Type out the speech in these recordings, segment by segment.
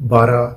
12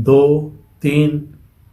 2, 3,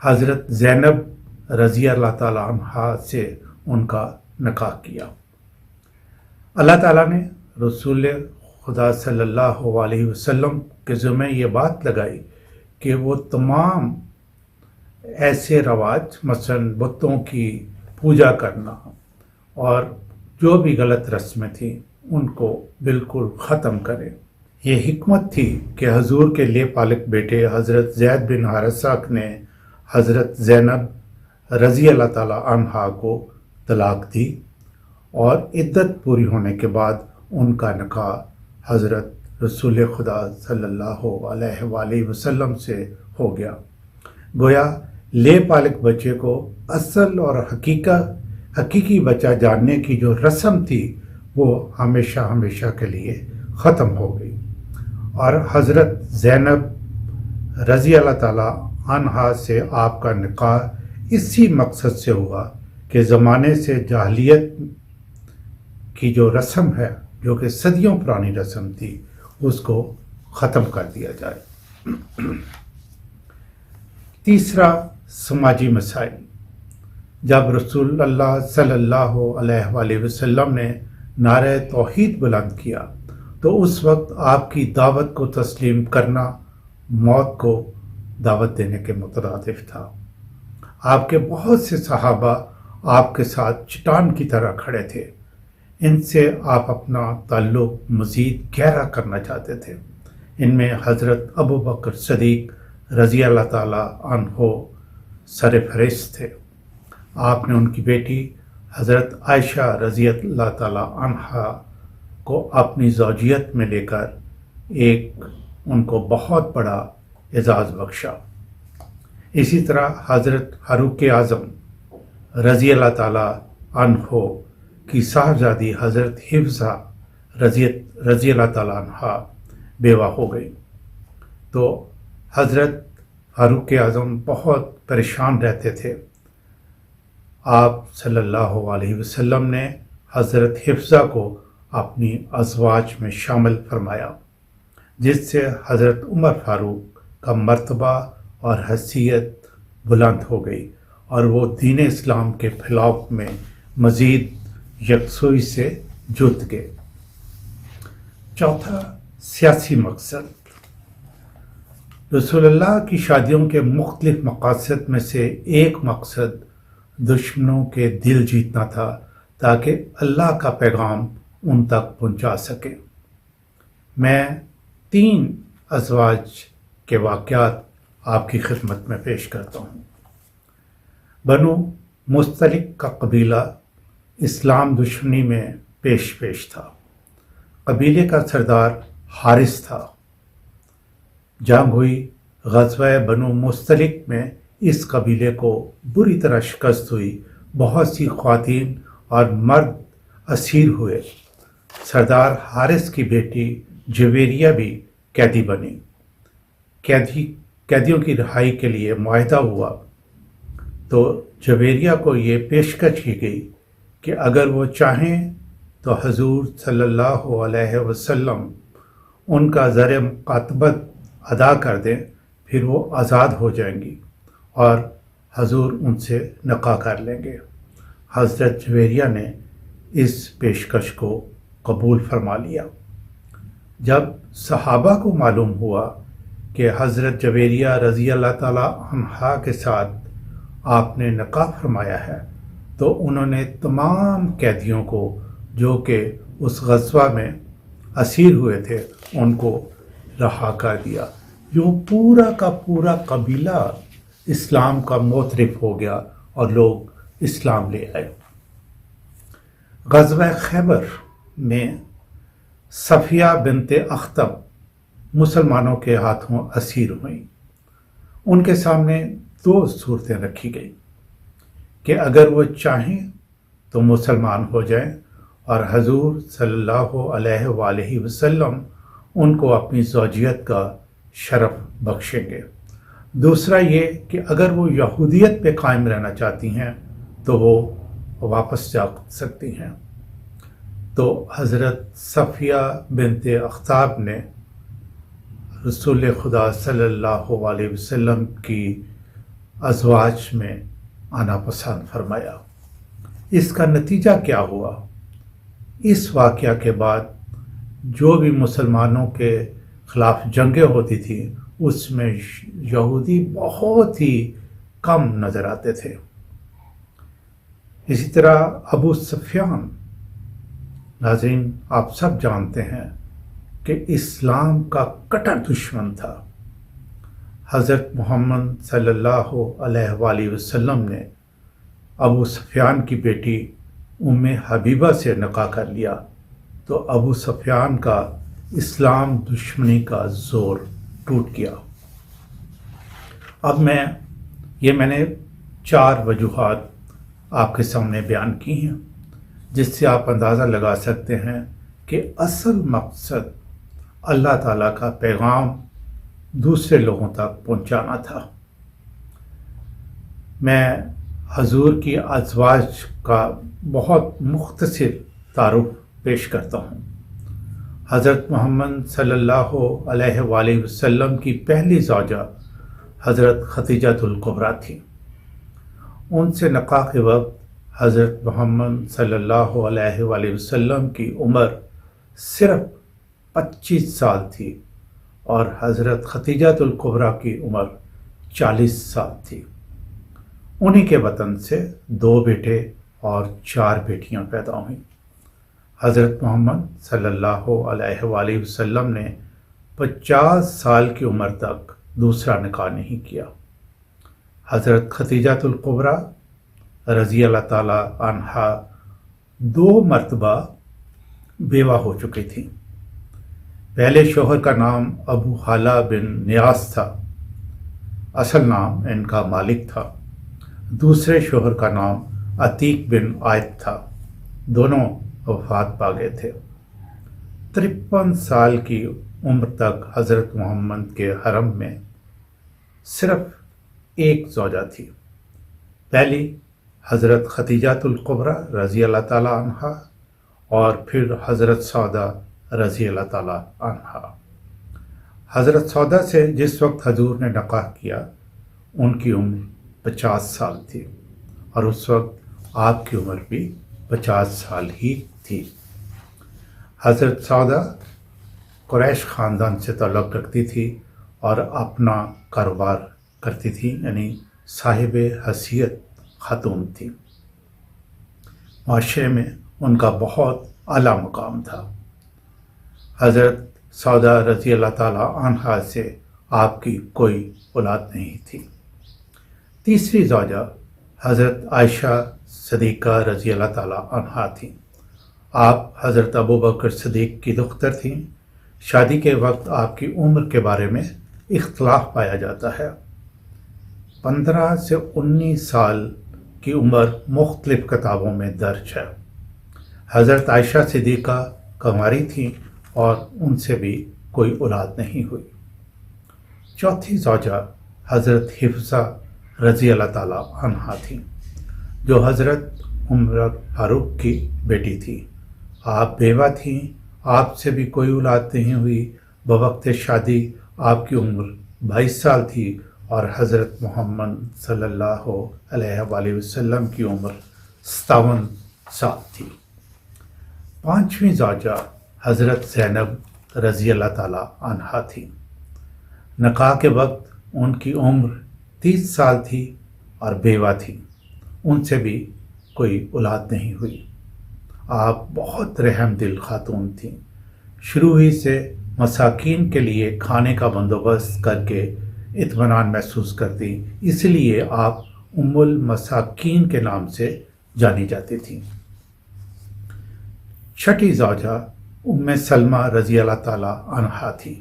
حضرت زینب رضی اللہ تعالیٰ عنہا سے ان کا نکاح کیا۔ اللہ تعالیٰ نے رسول خدا صلی اللہ علیہ وسلم کے ذمہ یہ بات لگائی کہ وہ تمام ایسے رواج، مثلاً بتوں کی پوجا کرنا اور جو بھی غلط رسمیں تھیں ان کو بالکل ختم کریں۔ یہ حکمت تھی کہ حضور کے لیے پالک بیٹے حضرت زید بن حارثہ نے حضرت زینب رضی اللہ تعالیٰ عنہا کو طلاق دی اور عدت پوری ہونے کے بعد ان کا نکاح حضرت رسول خدا صلی اللہ علیہ وآلہ وسلم سے ہو گیا۔ گویا لے پالک بچے کو اصل اور حقیقی بچہ جاننے کی جو رسم تھی وہ ہمیشہ کے لیے ختم ہو گئی، اور حضرت زینب رضی اللہ تعالیٰ عنہا سے آپ کا نکاح اسی مقصد سے ہوا کہ زمانے سے جاہلیت کی جو رسم ہے، جو کہ صدیوں پرانی رسم تھی، اس کو ختم کر دیا جائے۔ تیسرا، سماجی مسائل۔ جب رسول اللہ صلی اللہ علیہ وآلہ وسلم نے نعرہ توحید بلند کیا تو اس وقت آپ کی دعوت کو تسلیم کرنا موت کو دعوت دینے کے مترادف تھا۔ آپ کے بہت سے صحابہ آپ کے ساتھ چٹان کی طرح کھڑے تھے، ان سے آپ اپنا تعلق مزید گہرا کرنا چاہتے تھے۔ ان میں حضرت ابو بکر صدیق رضی اللہ تعالیٰ عنہ سر فہرست تھے۔ آپ نے ان کی بیٹی حضرت عائشہ رضی اللہ تعالیٰ عنہا کو اپنی زوجیت میں لے کر ان کو بہت بڑا اعزاز بخشا۔ اسی طرح حضرت فاروق اعظم رضی اللہ تعالیٰ عنہ کی صاحبزادی حضرت حفصہ رضی اللہ تعالیٰ عنہا بیوہ ہو گئی، تو حضرت فاروق اعظم بہت پریشان رہتے تھے۔ آپ صلی اللہ علیہ وسلم نے حضرت حفصہ کو اپنی ازواج میں شامل فرمایا، جس سے حضرت عمر فاروق کا مرتبہ اور حیثیت بلند ہو گئی اور وہ دین اسلام کے پھیلاؤ میں مزید یکسوئی سے جت گئے۔ چوتھا، سیاسی مقصد۔ رسول اللہ کی شادیوں کے مختلف مقاصد میں سے ایک مقصد دشمنوں کے دل جیتنا تھا تاکہ اللہ کا پیغام ان تک پہنچا سکے۔ میں 3 ازواج کے واقعات آپ کی خدمت میں پیش کرتا ہوں۔ بنو مستلق کا قبیلہ اسلام دشمنی میں پیش تھا۔ قبیلے کا سردار حارث تھا۔ جنگ ہوئی، غزوہ بنو مستلق میں اس قبیلے کو بری طرح شکست ہوئی، بہت سی خواتین اور مرد اسیر ہوئے۔ سردار حارث کی بیٹی جویریہ بھی قیدی بنی۔ قیدیوں کی رہائی کے لیے معاہدہ ہوا تو جویریہ کو یہ پیشکش کی گئی کہ اگر وہ چاہیں تو حضور صلی اللہ علیہ وسلم ان کا زر مکاتبت ادا کر دیں، پھر وہ آزاد ہو جائیں گی اور حضور ان سے نکاح کر لیں گے۔ حضرت جویریہ نے اس پیشکش کو قبول فرما لیا۔ جب صحابہ کو معلوم ہوا کہ حضرت جویریہ رضی اللہ تعالیٰ عنہا کے ساتھ آپ نے نکاح فرمایا ہے تو انہوں نے تمام قیدیوں کو جو کہ اس غزوہ میں اسیر ہوئے تھے ان کو رہا کر دیا۔ یوں پورا کا پورا قبیلہ اسلام کا معترف ہو گیا اور لوگ اسلام لے آئے۔ غزوہ خیبر میں صفیہ بنت اخطب مسلمانوں کے ہاتھوں اسیر ہوئیں۔ ان کے سامنے 2 صورتیں رکھی گئی کہ اگر وہ چاہیں تو مسلمان ہو جائیں اور حضور صلی اللہ علیہ وآلہ وسلم ان کو اپنی زوجیت کا شرف بخشیں گے۔ دوسرا یہ کہ اگر وہ یہودیت پہ قائم رہنا چاہتی ہیں تو وہ واپس جا سکتی ہیں۔ تو حضرت صفیہ بنت اخطب نے رسول خدا صلی اللہ علیہ وسلم کی ازواج میں آنا پسند فرمایا۔ اس کا نتیجہ کیا ہوا؟ اس واقعہ کے بعد جو بھی مسلمانوں کے خلاف جنگیں ہوتی تھیں اس میں یہودی بہت ہی کم نظر آتے تھے۔ اسی طرح ابو سفیان، ناظرین آپ سب جانتے ہیں کہ اسلام کا کٹر دشمن تھا۔ حضرت محمد صلی اللہ علیہ وآلہ وسلم نے ابو سفیان کی بیٹی ام حبیبہ سے نکاح کر لیا تو ابو سفیان کا اسلام دشمنی کا زور ٹوٹ گیا۔ اب میں نے 4 وجوہات آپ کے سامنے بیان کی ہیں جس سے آپ اندازہ لگا سکتے ہیں کہ اصل مقصد اللہ تعالیٰ کا پیغام دوسرے لوگوں تک پہنچانا تھا۔ میں حضور کی ازواج کا بہت مختصر تعارف پیش کرتا ہوں۔ حضرت محمد صلی اللہ علیہ وآلہ وسلم کی پہلی زوجہ حضرت خدیجہ الکبریٰ تھی۔ ان سے نکاح کے وقت حضرت محمد صلی اللہ علیہ وآلہ وسلم کی عمر صرف 25 سال تھی اور حضرت خدیجہ الکبریٰ کی عمر 40 سال تھی۔ انہی کے وطن سے 2 بیٹے اور 4 بیٹیاں پیدا ہوئیں۔ حضرت محمد صلی اللہ علیہ وآلہ وسلم نے 50 سال کی عمر تک دوسرا نکاح نہیں کیا۔ حضرت خدیجہ الکبریٰ رضی اللہ تعالی عنہا 2 مرتبہ بیوہ ہو چکی تھیں۔ پہلے شوہر کا نام ابو حالہ بن نیاس تھا، اصل نام ان کا مالک تھا۔ دوسرے شوہر کا نام عتیق بن عائد تھا، دونوں وفات پا گئے تھے۔ 53 سال کی عمر تک حضرت محمد کے حرم میں صرف ایک زوجہ تھی، پہلی حضرت خدیجہ الکبریٰ رضی اللہ تعالی عنہا اور پھر حضرت سودہ رضی اللہ تعالی عنہا۔ حضرت سودہ سے جس وقت حضور نے نکاح کیا ان کی عمر 50 سال تھی اور اس وقت آپ کی عمر بھی 50 سال ہی تھی۔ حضرت سودہ قریش خاندان سے تعلق رکھتی تھی اور اپنا کاروبار کرتی تھی، یعنی صاحب حیثیت خاتون تھی۔ معاشرے میں ان کا بہت اعلیٰ مقام تھا۔ حضرت سودہ رضی اللہ تعالی عنہا سے آپ کی کوئی اولاد نہیں تھی۔ تیسری زوجہ حضرت عائشہ صدیقہ رضی اللہ تعالی عنہا تھیں۔ آپ حضرت ابوبکر صدیق کی دختر تھیں۔ شادی کے وقت آپ کی عمر کے بارے میں اختلاف پایا جاتا ہے۔ 15 سے 19 سال کی عمر مختلف کتابوں میں درج ہے۔ حضرت عائشہ صدیقہ کنواری تھیں اور ان سے بھی کوئی اولاد نہیں ہوئی۔ چوتھی زوجہ حضرت حفصہ رضی اللہ تعالی عنہا تھیں جو حضرت عمر فاروق کی بیٹی تھی۔ آپ بیوہ تھیں، آپ سے بھی کوئی اولاد نہیں ہوئی۔ بوقت شادی آپ کی عمر 22 سال تھی اور حضرت محمد صلی اللہ علیہ وآلہ وسلم کی عمر 57 سال تھی۔ پانچویں زوجہ حضرت زینب رضی اللہ تعالی عنہا تھی۔ نکاح کے وقت ان کی عمر 30 سال تھی اور بیوہ تھی، ان سے بھی کوئی اولاد نہیں ہوئی۔ آپ بہت رحم دل خاتون تھیں، شروع ہی سے مساکین کے لیے کھانے کا بندوبست کر کے اطمینان محسوس کرتی، اس لیے آپ ام المساکین کے نام سے جانی جاتی تھیں۔ چھٹی زوجہ ام سلمہ رضی اللہ تعالی عنہا تھی۔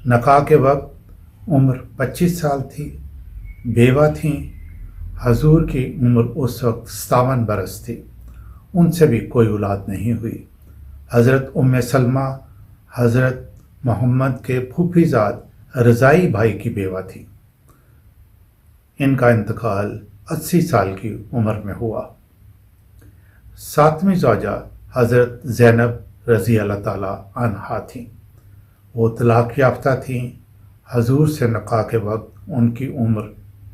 نکاح کے وقت عمر 25 سال تھی، بیوہ تھیں۔ حضور کی عمر اس وقت 57 برس تھی، ان سے بھی کوئی اولاد نہیں ہوئی۔ حضرت ام سلمہ حضرت محمد کے پھوپھی زاد رضائی بھائی کی بیوہ تھی۔ ان کا انتقال 80 سال کی عمر میں ہوا۔ 7ویں زوجہ حضرت زینب رضی اللہ تعالی عنہا تھیں۔ وہ طلاق یافتہ تھیں۔ حضور سے نکاح کے وقت ان کی عمر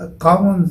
51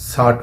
60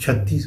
36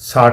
60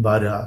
12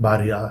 12